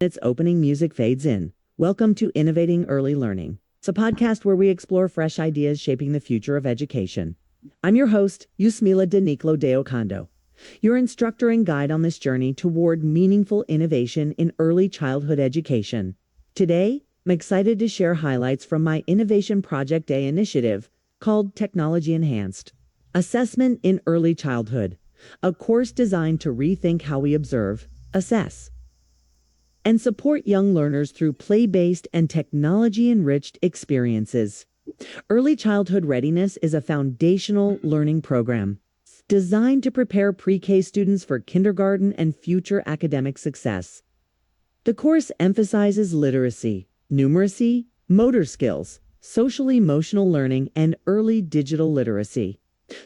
Its opening music fades in. Welcome to Innovating Early Learning. It's a podcast where we explore fresh ideas shaping the future of education. I'm your host, Yusmila Deniclo de Ocando, your instructor and guide on this journey toward meaningful innovation in early childhood education. Today, I'm excited to share highlights from my Innovation Project Day initiative called Technology-Enriched. Assessment in Early Childhood, a course designed to rethink how we observe, assess, and support young learners through play-based and technology-enriched experiences. Early Childhood Readiness is a foundational learning program designed to prepare pre-K students for kindergarten and future academic success. The course emphasizes literacy, numeracy, motor skills, social-emotional learning, and early digital literacy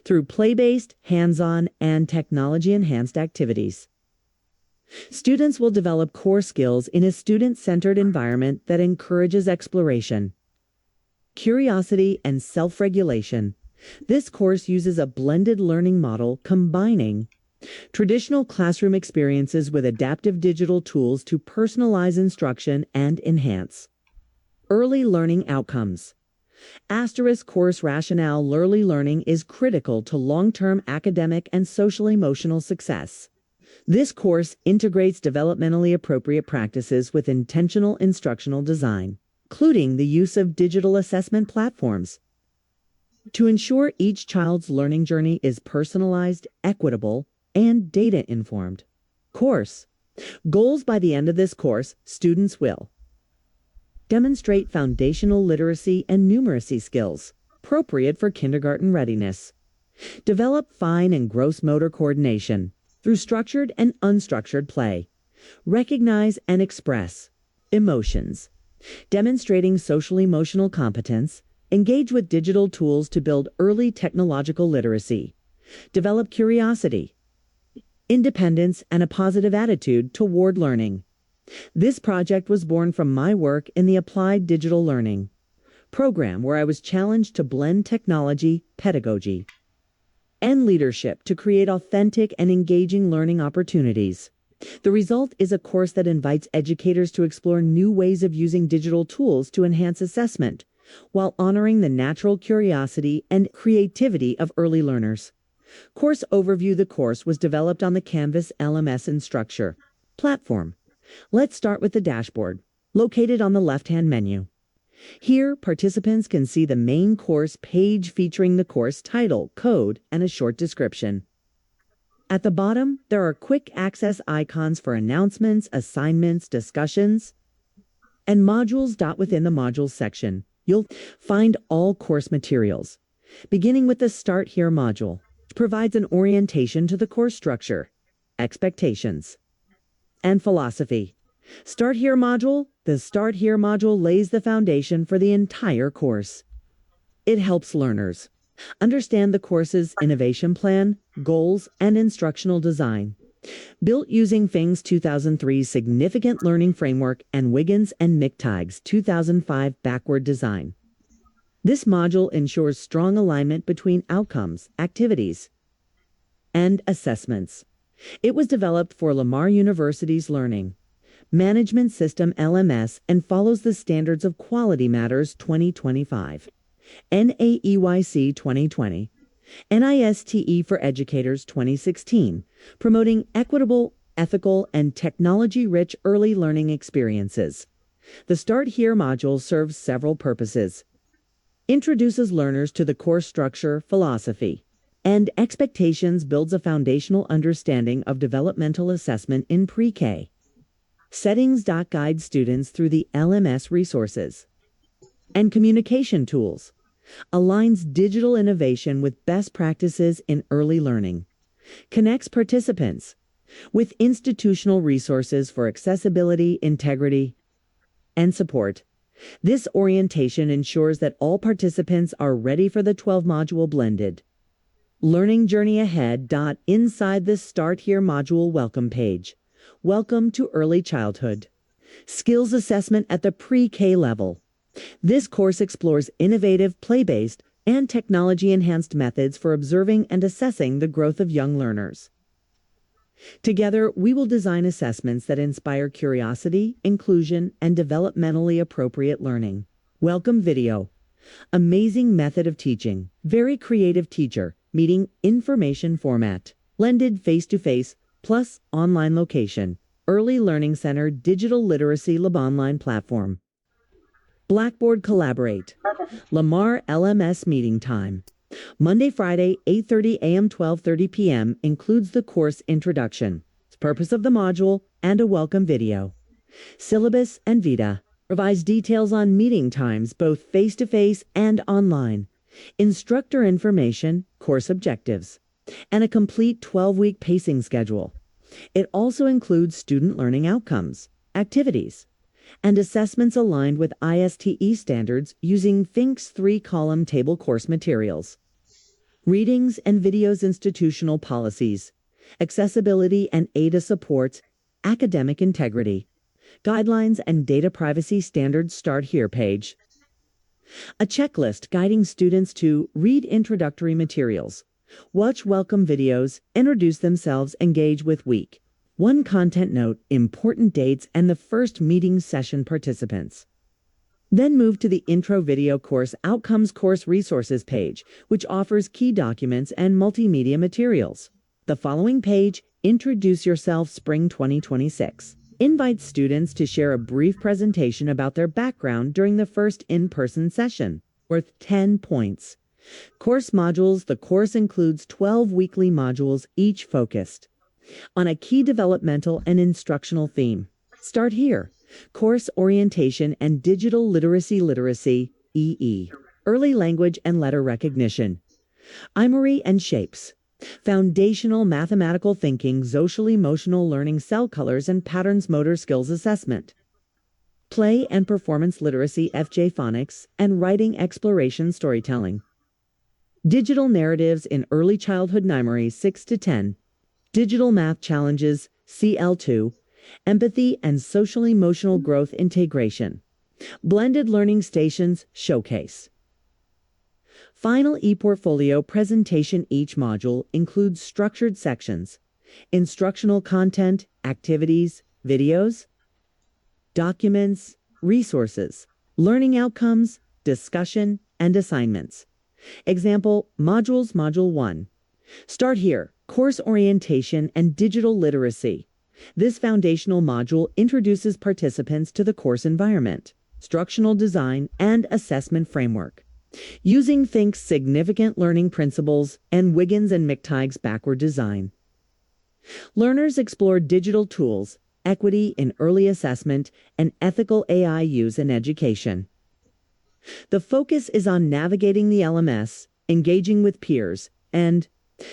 through play-based, hands-on, and technology-enhanced activities. Students will develop core skills in a student-centered environment that encourages exploration, curiosity, and self-regulation. This course uses a blended learning model combining traditional classroom experiences with adaptive digital tools to personalize instruction and enhance early learning outcomes. Course rationale: early learning is critical to long-term academic and social-emotional success. This course integrates developmentally appropriate practices with intentional instructional design, including the use of digital assessment platforms, to ensure each child's learning journey is personalized, equitable, and data-informed. Course goals: by the end of this course, students will demonstrate foundational literacy and numeracy skills, appropriate for kindergarten readiness. Develop fine and gross motor coordination through structured and unstructured play. Recognize and express emotions, demonstrating social-emotional competence. Engage with digital tools to build early technological literacy. Develop curiosity, independence, and a positive attitude toward learning. This project was born from my work in the Applied Digital Learning program, where I was challenged to blend technology, pedagogy, and leadership to create authentic and engaging learning opportunities. The result is a course that invites educators to explore new ways of using digital tools to enhance assessment, while honoring the natural curiosity and creativity of early learners. Course overview: the course was developed on the Canvas LMS Instructure platform. Let's start with the dashboard, located on the left-hand menu. Here, participants can see the main course page featuring the course title, code, and a short description. At the bottom, there are quick access icons for announcements, assignments, discussions, and modules. Within the modules section, you'll find all course materials, beginning with the Start Here module, which provides an orientation to the course structure, expectations, and philosophy. Start Here module: the Start Here module lays the foundation for the entire course. It helps learners understand the course's innovation plan, goals, and instructional design. Built using Fing's 2003 Significant Learning Framework and Wiggins and McTighe's 2005 Backward Design. This module ensures strong alignment between outcomes, activities, and assessments. It was developed for Lamar University's Learning Management System LMS and follows the standards of Quality Matters 2025, NAEYC 2020, NISTE for Educators 2016, promoting equitable, ethical, and technology-rich early learning experiences. The Start Here module serves several purposes. Introduces learners to the course structure, philosophy, and expectations. Builds a foundational understanding of developmental assessment in pre-K. Settings. Guides students through the LMS resources and communication tools. Aligns digital innovation with best practices in early learning. Connects participants with institutional resources for accessibility, integrity, and support. This orientation ensures that all participants are ready for the 12-module blended learning journey ahead. Inside the Start Here module welcome page, welcome to early childhood. Skills assessment at the pre-K level. This course explores innovative, play-based, and technology-enhanced methods for observing and assessing the growth of young learners. Together, we will design assessments that inspire curiosity, inclusion, and developmentally appropriate learning. Welcome video. Amazing method of teaching. Very creative teacher. Meeting information format. Blended face-to-face plus online location. Early Learning Center Digital Literacy Lab online platform. Blackboard Collaborate. Lamar LMS meeting time. Monday, Friday, 8:30 a.m. 12:30 p.m. includes the course introduction, purpose of the module, and a welcome video. Syllabus and Vita provides details on meeting times both face-to-face and online, instructor information, course objectives, and a complete 12-week pacing schedule. It also includes student learning outcomes, activities, and assessments aligned with ISTE standards using Think's 3-column table course materials. Readings and videos, institutional policies, accessibility and ADA supports, academic integrity, guidelines and data privacy standards start here page. A checklist guiding students to read introductory materials, watch welcome videos, introduce themselves, engage with week. One content note, important dates, and the first meeting session participants. Then move to the Intro Video Course Outcomes Course Resources page, which offers key documents and multimedia materials. The following page, Introduce Yourself Spring 2026, invites students to share a brief presentation about their background during the first in-person session, worth 10 points. Course modules. The course includes 12 weekly modules, each focused on a key developmental and instructional theme. Start here. Course Orientation and Digital Literacy, EE. Early Language and Letter Recognition. Imagery and Shapes. Foundational Mathematical Thinking, Social-Emotional Learning, Cell Colors and Patterns, Motor Skills Assessment. Play and Performance Literacy, FJ Phonics, and Writing Exploration, Storytelling. Digital Narratives in Early Childhood, numeracy 6 to 10. Digital Math Challenges, CL2. Empathy and Social-Emotional Growth Integration. Blended Learning Stations Showcase. Final e-portfolio presentation. Each module includes structured sections, instructional content, activities, videos, documents, resources, learning outcomes, discussion, and assignments. Example modules. Module 1. Start here. Course Orientation and Digital Literacy. This foundational module introduces participants to the course environment, instructional design, and assessment framework. Using Think's significant learning principles and Wiggins and McTighe's backward design. Learners explore digital tools, equity in early assessment, and ethical AI use in education. The focus is on navigating the LMS, engaging with peers, and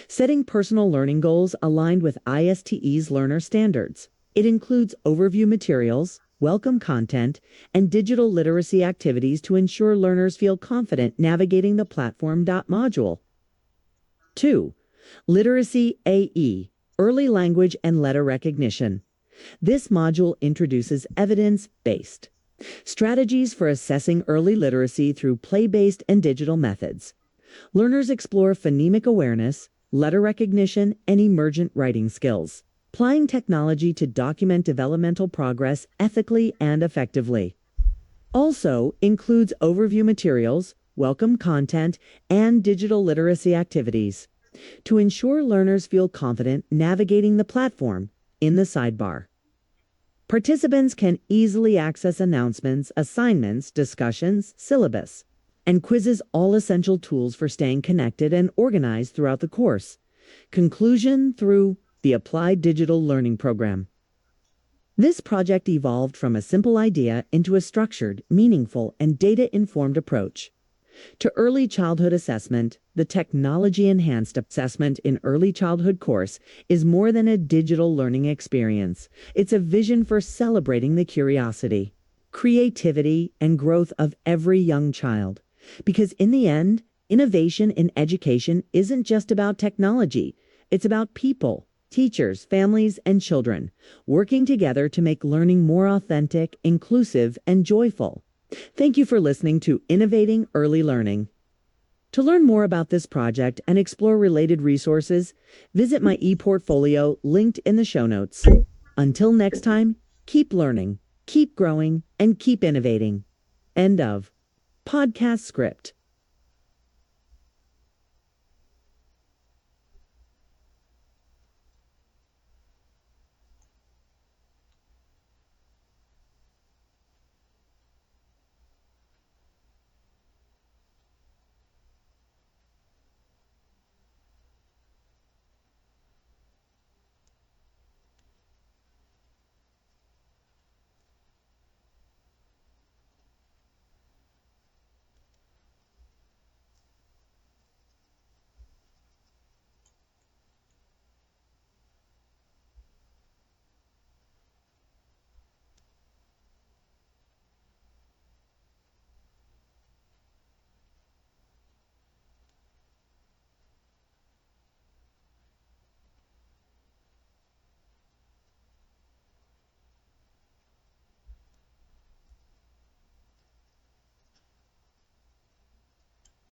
setting personal learning goals aligned with ISTE's learner standards. It includes overview materials, welcome content, and digital literacy activities to ensure learners feel confident navigating the platform. Module 2. Literacy AE, Early Language and Letter Recognition. This module introduces evidence-based strategies for assessing early literacy through play-based and digital methods. Learners explore phonemic awareness, letter recognition, and emergent writing skills, applying technology to document developmental progress ethically and effectively. Also includes overview materials, welcome content, and digital literacy activities to ensure learners feel confident navigating the platform. In the sidebar, participants can easily access announcements, assignments, discussions, syllabus, and quizzes, all essential tools for staying connected and organized throughout the course. Conclusion through the Applied Digital Learning Program. This project evolved from a simple idea into a structured, meaningful, and data-informed approach to early childhood assessment. The technology-enhanced assessment in early childhood course is more than a digital learning experience. It's a vision for celebrating the curiosity, creativity, and growth of every young child. Because in the end, innovation in education isn't just about technology. It's about people, teachers, families, and children working together to make learning more authentic, inclusive, and joyful. Thank you for listening to Innovating Early Learning. To learn more about this project and explore related resources, visit my ePortfolio linked in the show notes. Until next time, keep learning, keep growing, and keep innovating. End of podcast script.